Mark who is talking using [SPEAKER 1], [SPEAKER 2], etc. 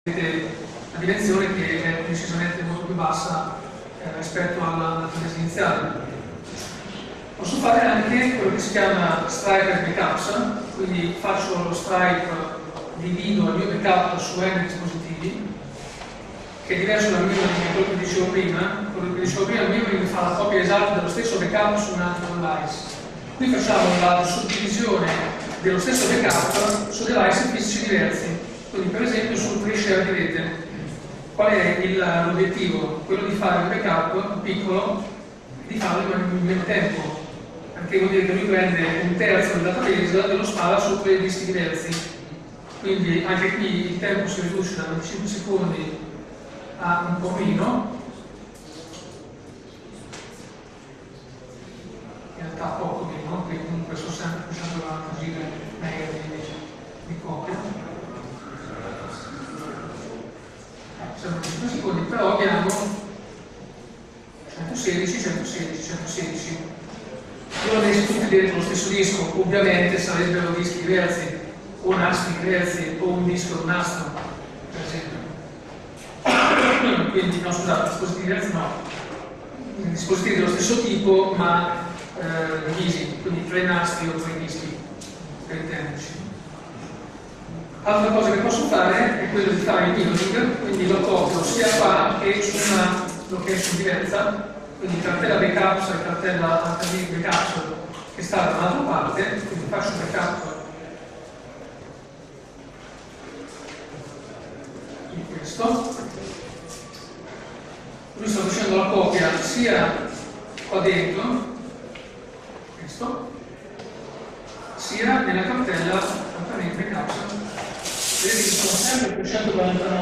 [SPEAKER 1] la dimensione che è decisamente molto più bassa rispetto alla presa iniziale. Posso fare anche quello che si chiama striker backups, quindi faccio lo stripe, divido il mio backup su n dispositivi, che è diverso dal mio di quello che dicevo prima. Quello che dicevo prima, il mio mi fa la copia esatta dello stesso backup su un altro device. Qui facciamo la suddivisione dello stesso backup su device fisici diversi. Quindi per esempio sul pre-share di rete. Qual è l'obiettivo? Quello di fare un backup piccolo e di farlo in meno tempo. Perché vuol dire che lui prende un terzo del database e lo spara su 3 dischi diversi. Quindi anche qui il tempo si riduce da 25 secondi a un po' meno. In realtà poco meno, perché comunque sono sempre 290 mega di copia. Sono 5 secondi, però abbiamo 116, 116, 116. Io l'ho messo tutti dentro lo stesso disco, ovviamente sarebbero dischi diversi, o nastri diversi, o un disco e un nastro, per esempio. Quindi, no, scusate, dispositivi diversi no. Dispositivi dello stesso tipo, ma divisi, quindi 3 nastri o 3 dischi, per intenderci. Altra cosa che posso fare è quello di fare il mirroring, quindi lo copio sia qua che su una location diversa, quindi cartella backups e cartella HDD backups che sta da un'altra parte, quindi faccio backup di questo. Qui sto facendo la copia sia qua dentro, questo, sia nella cartella backups. Vedete che sono sempre 349